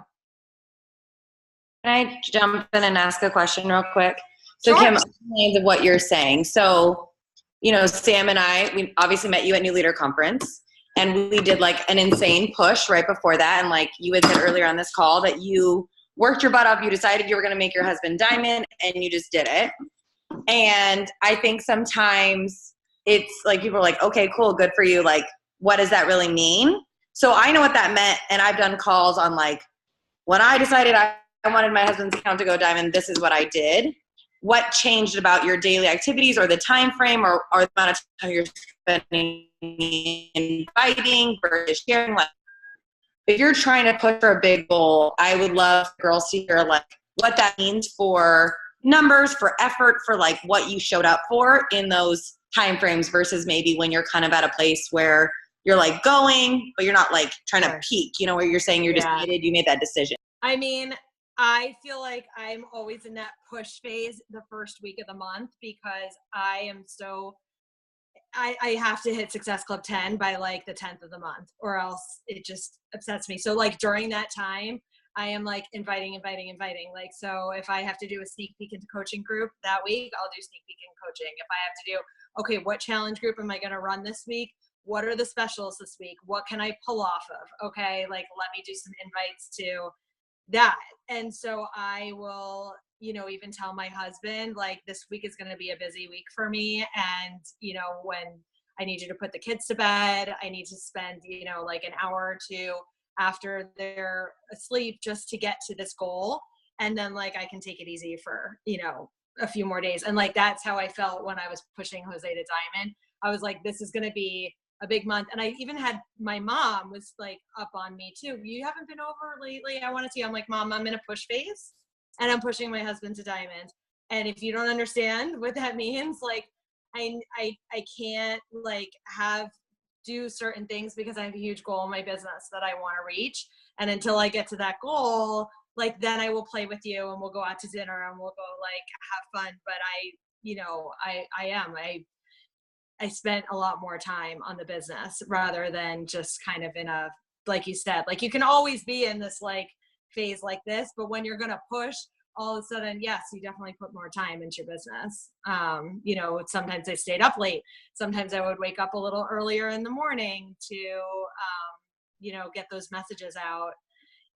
Can I jump in and ask a question real quick? So Sure. Kim, of what you're saying. So, you know, Sam and we obviously met you at New Leader Conference, and we did like an insane push right before that. And like you had said earlier on this call that you worked your butt off, you decided you were going to make your husband diamond, and you just did it. And I think sometimes it's like people are like, okay, cool, good for you. Like, what does that really mean? So I know what that meant, and I've done calls on like, when I decided I wanted my husband's account to go diamond, this is what I did. What changed about your daily activities or the time frame or the amount of time you're spending inviting versus sharing? Like, if you're trying to push for a big goal, I would love girls to hear like what that means for numbers, for effort, for like what you showed up for in those time frames versus maybe when you're kind of at a place where you're like going, but you're not like trying to peak, you know, where you're saying you're decided, you made that decision. I mean, I feel like I'm always in that push phase the first week of the month because I am so, I have to hit Success Club 10 by like the 10th of the month or else it just upsets me. So like during that time, I am like inviting. Like, so if I have to do a sneak peek into coaching group that week, I'll do sneak peek in coaching. If I have to do, okay, what challenge group am I going to run this week? What are the specials this week? What can I pull off of? Okay, like let me do some invites to that. And so I will, you know, even tell my husband, like, this week is going to be a busy week for me. And, you know, when I need you to put the kids to bed, I need to spend, you know, like an hour or two after they're asleep just to get to this goal. And then like, I can take it easy for, you know, a few more days. And like, that's how I felt when I was pushing Jose to diamond. I was like, this is going to be a big month. And I even had my mom was like up on me too. You haven't been over lately. I want to see. I'm like, Mom, I'm in a push phase and I'm pushing my husband to diamond. And if you don't understand what that means, like I can't like do certain things because I have a huge goal in my business that I want to reach. And until I get to that goal, like then I will play with you and we'll go out to dinner and we'll go like have fun. But I spent a lot more time on the business rather than just kind of in a, like you said, like you can always be in this like phase like this, but when you're going to push, all of a sudden, yes, you definitely put more time into your business. You know, sometimes I stayed up late. Sometimes I would wake up a little earlier in the morning to, you know, get those messages out.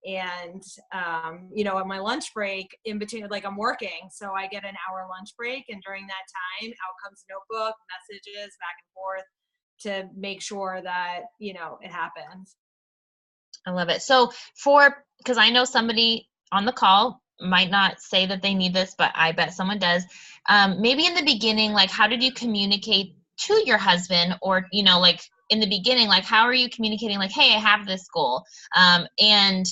And, you know, on my lunch break in between, like I'm working, so I get an hour lunch break. And during that time, out comes notebook, messages back and forth, to make sure that, you know, it happens. I love it. So because I know somebody on the call might not say that they need this, but I bet someone does. Maybe in the beginning, like, how did you communicate to your husband, or, you know, like in the beginning, like, how are you communicating, like, hey, I have this goal. And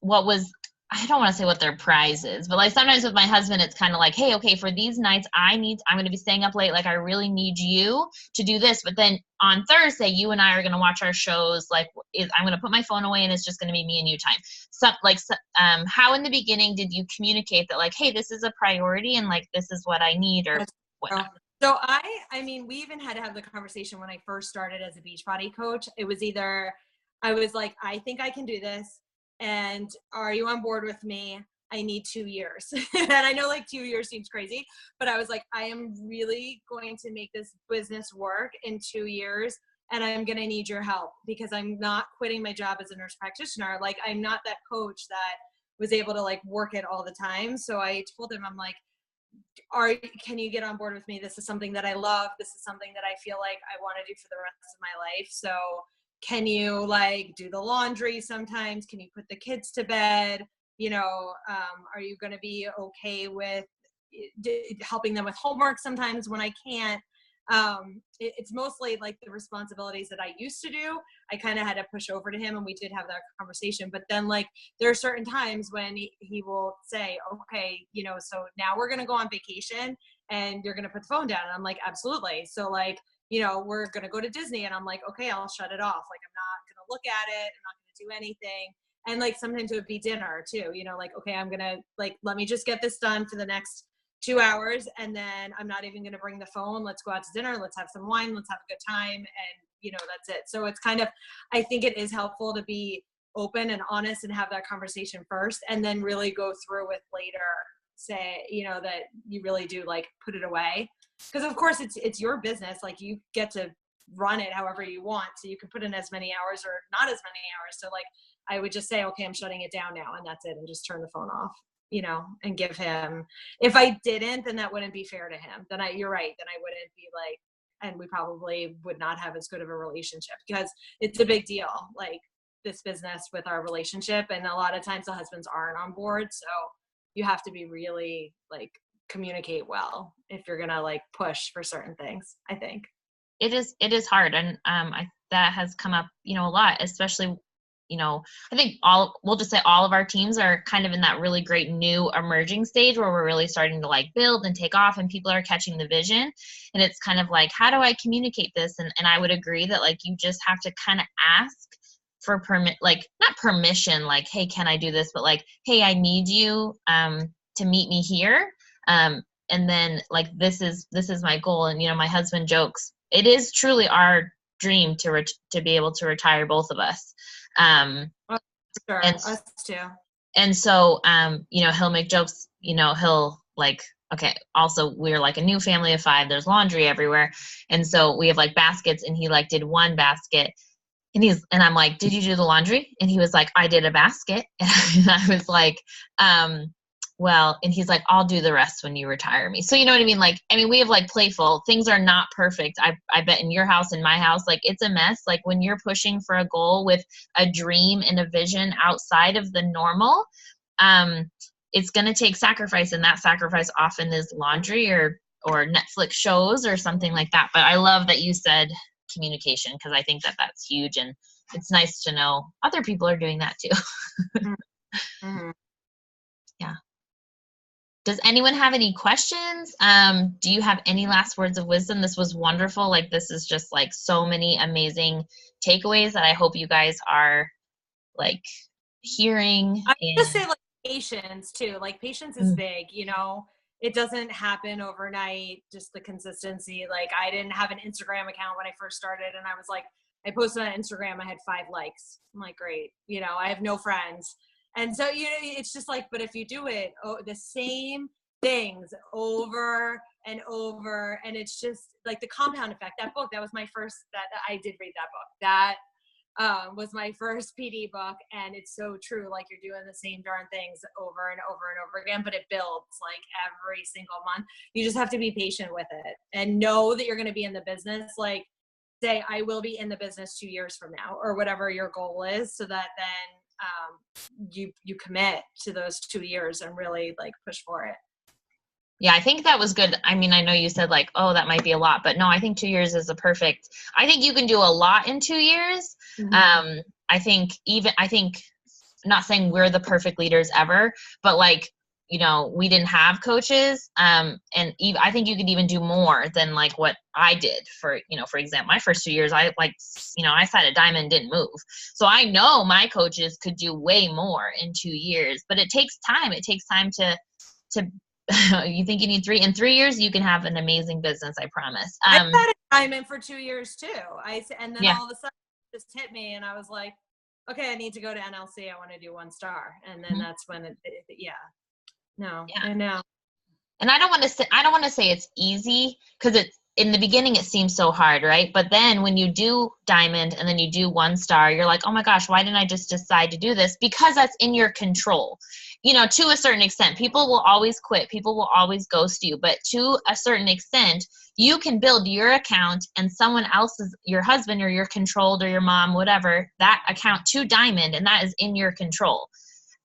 what was, I don't want to say what their prize is, but like sometimes with my husband, it's kind of like, hey, okay, for these nights, I'm going to be staying up late. Like, I really need you to do this. But then on Thursday, you and I are going to watch our shows. Like, I'm going to put my phone away and it's just going to be me and you time. So, like, how in the beginning did you communicate that, like, hey, this is a priority and like, this is what I need or whatnot? So I mean, we even had to have the conversation when I first started as a Beachbody coach. It was either, I was like, I think I can do this. And are you on board with me? I need 2 years. And I know like 2 years seems crazy, but I was like, I am really going to make this business work in 2 years. And I'm going to need your help because I'm not quitting my job as a nurse practitioner. Like, I'm not that coach that was able to like work it all the time. So I told him, I'm like, can you get on board with me? This is something that I love. This is something that I feel like I want to do for the rest of my life. So can you like do the laundry sometimes? Can you put the kids to bed? You know, are you going to be okay with helping them with homework sometimes when I can't? It's mostly like the responsibilities that I used to do. I kind of had to push over to him, and we did have that conversation. But then like there are certain times when he will say, okay, you know, so now we're going to go on vacation and you're going to put the phone down. And I'm like, absolutely. So like, you know, we're going to go to Disney, and I'm like, okay, I'll shut it off. Like, I'm not going to look at it. I'm not going to do anything. And like, sometimes it would be dinner too, you know, like, okay, I'm going to like, let me just get this done for the next 2 hours. And then I'm not even going to bring the phone. Let's go out to dinner. Let's have some wine. Let's have a good time. And, you know, that's it. So it's kind of, I think it is helpful to be open and honest and have that conversation first, and then really go through with later, say, you know, that you really do like put it away. Because of course it's your business. Like, you get to run it however you want. So you can put in as many hours or not as many hours. So like, I would just say, okay, I'm shutting it down now, and that's it. And just turn the phone off, you know, and give him, if I didn't, then that wouldn't be fair to him. Then you're right. Then I wouldn't be like, and we probably would not have as good of a relationship, because it's a big deal. Like, this business with our relationship. And a lot of times the husbands aren't on board. So you have to be really like communicate well if you're going to like push for certain things, I think. It is hard. And that has come up, you know, a lot, especially, you know, I think we'll just say all of our teams are kind of in that really great new emerging stage where we're really starting to like build and take off, and people are catching the vision. And it's kind of like, how do I communicate this? And I would agree that like, you just have to kind of ask for like not permission, like, hey, can I do this? But like, hey, I need you to meet me here. And then like, this is my goal. And, you know, my husband jokes, it is truly our dream to be able to retire both of us. Sure, and, us too. And so, you know, he'll make jokes, you know, he'll like, okay, also we're like a new family of 5, there's laundry everywhere. And so we have like baskets, and he like did one basket, and I'm like, did you do the laundry? And he was like, I did a basket. And I was like, well, and he's like, I'll do the rest when you retire me. So, you know what I mean? Like, I mean, we have like playful, things are not perfect. I bet in your house, in my house, like it's a mess. Like when you're pushing for a goal with a dream and a vision outside of the normal, it's going to take sacrifice. And that sacrifice often is laundry or Netflix shows or something like that. But I love that you said communication, because I think that that's huge. And it's nice to know other people are doing that too. Mm-hmm. Yeah. Does anyone have any questions? Do you have any last words of wisdom? This was wonderful. Like, this is just like so many amazing takeaways that I hope you guys are like hearing. I just say like patience too. Like, patience is big, you know, it doesn't happen overnight, just the consistency. Like, I didn't have an Instagram account when I first started, and I was like, I posted on Instagram, I had 5 likes. I'm like, great, you know, I have no friends. And so, you know, it's just like, but if you do it, the same things over and over, and it's just like the compound effect. That book, that was my first, that I did read that book. That was my first PD book. And it's so true. Like you're doing the same darn things over and over and over again, but it builds like every single month. You just have to be patient with it and know that you're going to be in the business. Like say, I will be in the business 2 years from now or whatever your goal is, so that then you commit to those 2 years and really like push for it. Yeah, I think that was good. I mean, I know you said like, oh, that might be a lot, but no, I think 2 years is a perfect. I think you can do a lot in 2 years. Mm-hmm. I think I'm not saying we're the perfect leaders ever, but like, you know, we didn't have coaches. And I think you could even do more than like what I did for example, my first 2 years, I sat a diamond, didn't move. So I know my coaches could do way more in 2 years, but it takes time. It takes time to you think you need 3 in 3 years, you can have an amazing business. I promise. I had a diamond for 2 years too. And then Yeah. all of a sudden it just hit me and I was like, okay, I need to go to NLC. I want to do 1 star. And then that's when I know. And I don't want to say it's easy, because it's in the beginning it seems so hard, right? But then when you do diamond and then you do 1 star, you're like, oh my gosh, why didn't I just decide to do this? Because that's in your control. To a certain extent, people will always quit. People will always ghost you. But to a certain extent, you can build your account and someone else's, your husband or your controlled or your mom, whatever, that account to diamond, and that is in your control.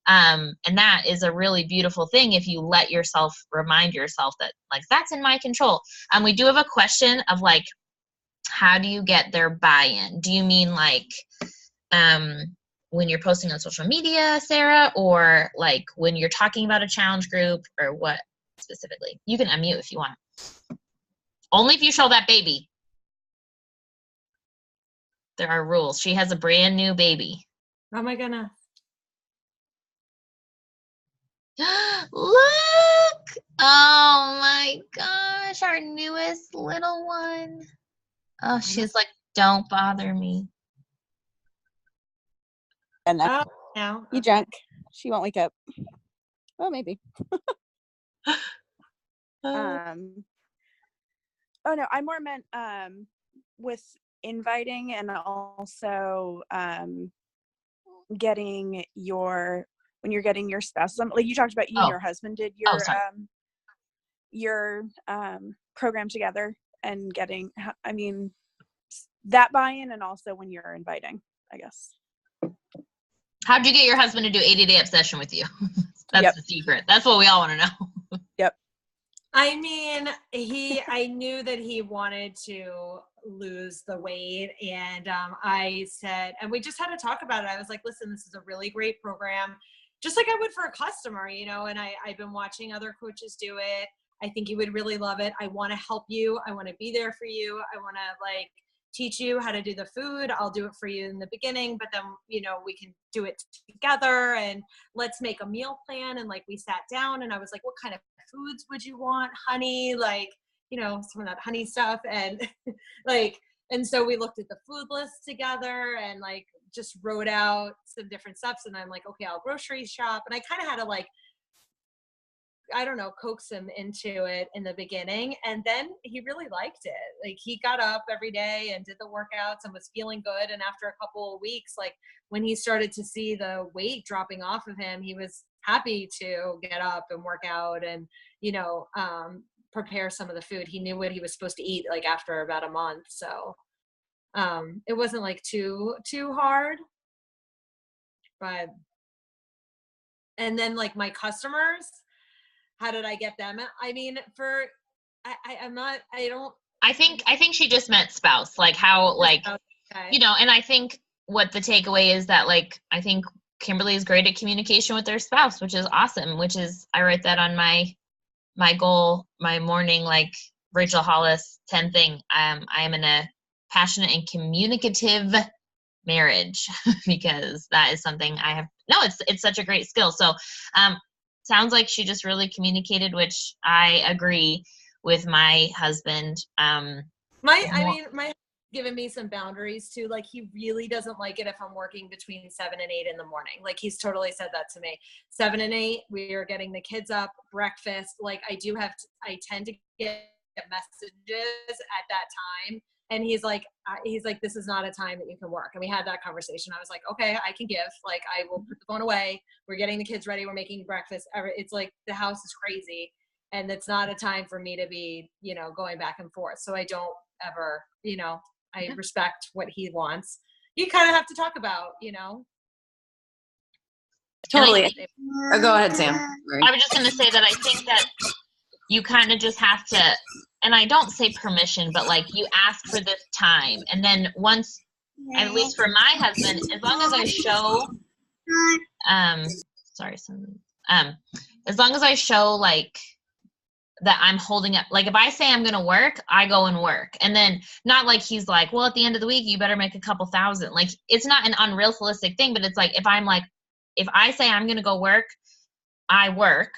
And that is a really beautiful thing if you let yourself remind yourself that like that's in my control. We do have a question of like, how do you get their buy-in? Do you mean like when you're posting on social media, Sarah, or like when you're talking about a challenge group, or what specifically? You can unmute if you want. Only if you show that baby. There are rules. She has a brand new baby. Oh my goodness. Look! Oh my gosh, our newest little one. Oh, she's like, don't bother me. And oh, no. You drunk. She won't wake up. Oh, maybe. Oh no, I more meant with inviting and also getting when you're getting your spouse, like you talked about, you and your husband did your program together, and getting, I mean, that buy-in, and also when you're inviting, I guess. How'd you get your husband to do 80-day obsession with you? That's the secret. That's what we all want to know. Yep. I mean, I knew that he wanted to lose the weight, and I said, and we just had to talk about it. I was like, listen, this is a really great program, just like I would for a customer, and I've been watching other coaches do it. I think you would really love it. I want to help you. I want to be there for you. I want to teach you how to do the food. I'll do it for you in the beginning, but then, we can do it together, and let's make a meal plan. And we sat down and I was like, what kind of foods would you want? Honey, some of that honey stuff. And and so we looked at the food list together and just wrote out some different steps. And I'm like, okay, I'll grocery shop. And I kind of had to coax him into it in the beginning. And then he really liked it. He got up every day and did the workouts and was feeling good. And after a couple of weeks, when he started to see the weight dropping off of him, he was happy to get up and work out and, prepare some of the food. He knew what he was supposed to eat after about a month. So it wasn't too hard. But and then my customers, how did I get them? I mean, I think she just meant spouse, how, okay. And I think what the takeaway is that, I think Kimberly is great at communication with their spouse, which is awesome, I write that on my goal, my morning, Rachel Hollis 10 thing. I am in a passionate and communicative marriage because that is something I have. No, it's such a great skill. So, sounds like she just really communicated, which I agree with my husband. My husband's given me some boundaries too. He really doesn't like it if I'm working between 7 and 8 in the morning. He's totally said that to me. 7 and 8, we are getting the kids up, breakfast. I tend to get messages at that time. And he's like, this is not a time that you can work. And we had that conversation. I was like, okay, I can give. Like, I will put the phone away. We're getting the kids ready. We're making breakfast. It's like the house is crazy. And it's not a time for me to be, you know, going back and forth. So I don't ever, you know, I respect what he wants. You kind of have to talk about, you know. Totally. Oh, go ahead, Sam. Sorry. I was just going to say that I think that you kind of just have to, and I don't say permission, but like you ask for this time. And then once, at least for my husband, as long as I show, as long as I show like that I'm holding up, like if I say I'm going to work, I go and work. And then not like he's like, well, at the end of the week, you better make a couple thousand. Like it's not an unrealistic thing, but it's like, if I say I'm going to go work, I work.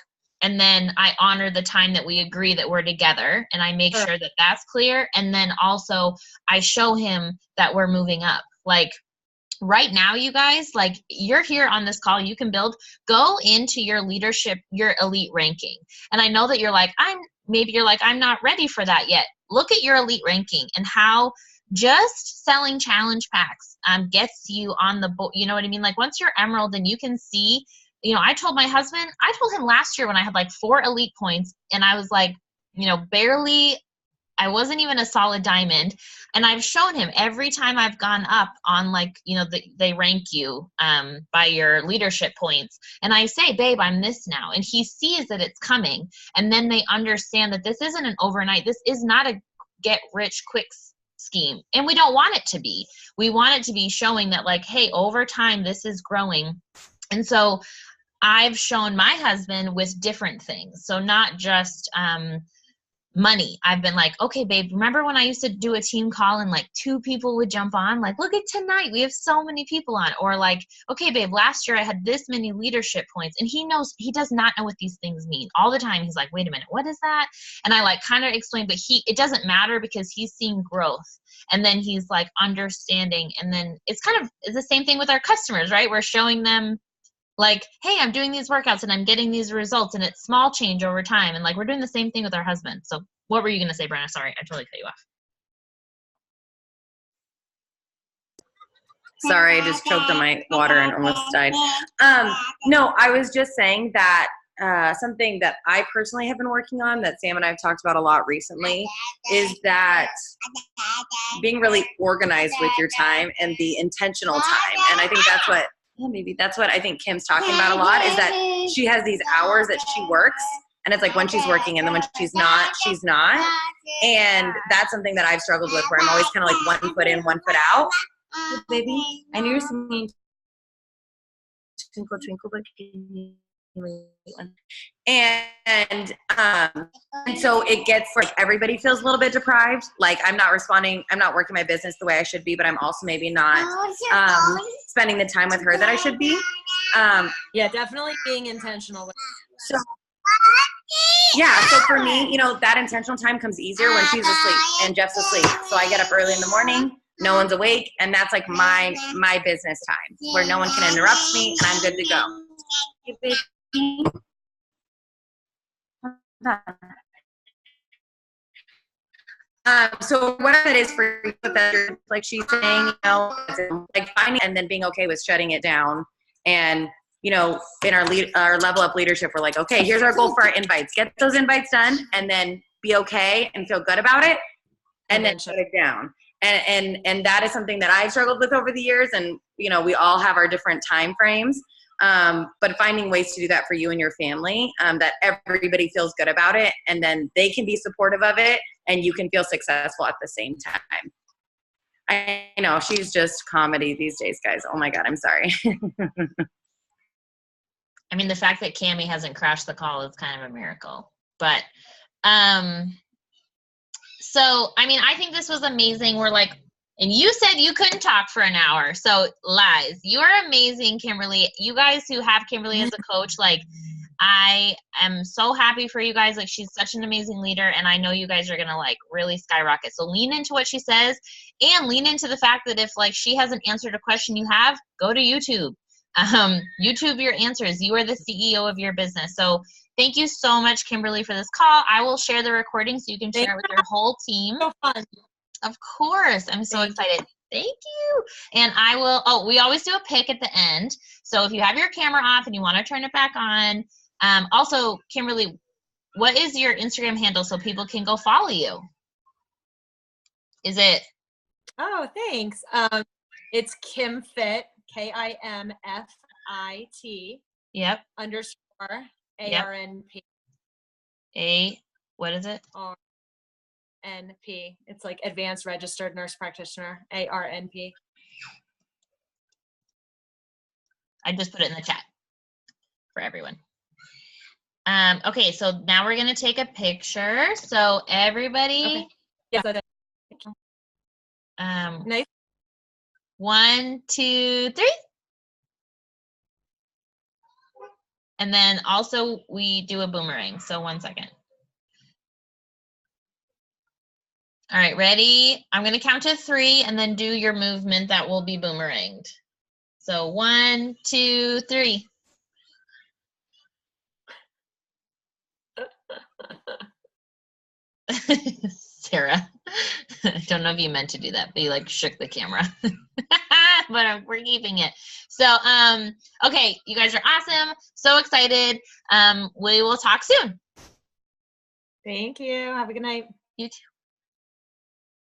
And then I honor the time that we agree that we're together, and I make sure that that's clear. And then also I show him that we're moving up. Like right now, you guys, like you're here on this call, you can go into your leadership, your elite ranking. And I know that you're like, I'm not ready for that yet. Look at your elite ranking and how just selling challenge packs gets you on the board. You know what I mean? Like once you're emerald, then you can see. You know, I told him last year when I had like 4 elite points and I was like, you know, I wasn't even a solid diamond. And I've shown him every time I've gone up on like, you know, they rank you by your leadership points. And I say, babe, I'm this now. And he sees that it's coming. And then they understand that this isn't an overnight. This is not a get rich quick scheme. And we don't want it to be. We want it to be showing that like, hey, over time, this is growing. And so I've shown my husband with different things. So not just money. I've been like, okay, babe, remember when I used to do a team call and like 2 people would jump on? Like, look at tonight, we have so many people on. Or like, okay, babe, last year I had this many leadership points. And he does not know what these things mean. All the time he's like, wait a minute, what is that? And I like kind of explain, but it doesn't matter because he's seeing growth. And then he's like understanding. And then it's the same thing with our customers, right? We're showing them like, hey, I'm doing these workouts and I'm getting these results, and it's small change over time. And like, we're doing the same thing with our husband. So what were you going to say, Brenna? Sorry, I totally cut you off. Sorry, I just choked on my water and almost died. No, I was just saying that something that I personally have been working on that Sam and I have talked about a lot recently is that being really organized with your time and the intentional time. And I think that's what I think Kim's talking about a lot, is that she has these hours that she works, and it's like when she's working and then when she's not, she's not. And that's something that I've struggled with, where I'm always kind of like one foot in, one foot out. Baby, I know you're singing Twinkle Twinkle, but can you and so it gets like everybody feels a little bit deprived. Like I'm not working my business the way I should be, but I'm also maybe not spending the time with her that I should be. Yeah, definitely being intentional. So for me, you know, that intentional time comes easier when she's asleep and Jeff's asleep. So I get up early in the morning, no one's awake, and that's like my business time where no one can interrupt me and I'm good to go. So what that is for you, that like she's saying, you know, like finding and then being okay with shutting it down. And you know, in our level up leadership, we're like, okay, here's our goal for our invites. Get those invites done, and then be okay and feel good about it, and then shut it down. And that is something that I've struggled with over the years. And you know, we all have our different time frames. But finding ways to do that for you and your family, that everybody feels good about it, and then they can be supportive of it, and you can feel successful at the same time. I know she's just comedy these days, guys. Oh my God, I'm sorry. I mean, the fact that Cammie hasn't crashed the call is kind of a miracle. But so I mean, I think this was amazing. We're like, and you said you couldn't talk for an hour. So lies. You are amazing, Kimberly. You guys who have Kimberly as a coach, like I am so happy for you guys. Like she's such an amazing leader, and I know you guys are going to like really skyrocket. So lean into what she says, and lean into the fact that if like she hasn't answered a question you have, go to YouTube. YouTube your answers. You are the CEO of your business. So thank you so much, Kimberly, for this call. I will share the recording so you can share it with your whole team. So fun. Of course. I'm so excited. Thank you. And I will, we always do a pic at the end. So if you have your camera off and you want to turn it back on, also, Kimberly, what is your Instagram handle so people can go follow you? Is it? Oh, thanks. It's KimFit, KIMFIT. Yep. _ARNP. What is it? NP. It's like Advanced Registered Nurse Practitioner, ARNP. I just put it in the chat for everyone. Okay, so now we're gonna take a picture. So everybody, Okay. Yes, that is. Nice. 1, 2, 3. And then also we do a boomerang. So 1 second. All right, ready? I'm gonna count to 3 and then do your movement that will be boomeranged. So 1, 2, 3. Sarah, I don't know if you meant to do that, but you like shook the camera. But we're keeping it. So, okay, you guys are awesome. So excited. We will talk soon. Thank you. Have a good night. You too.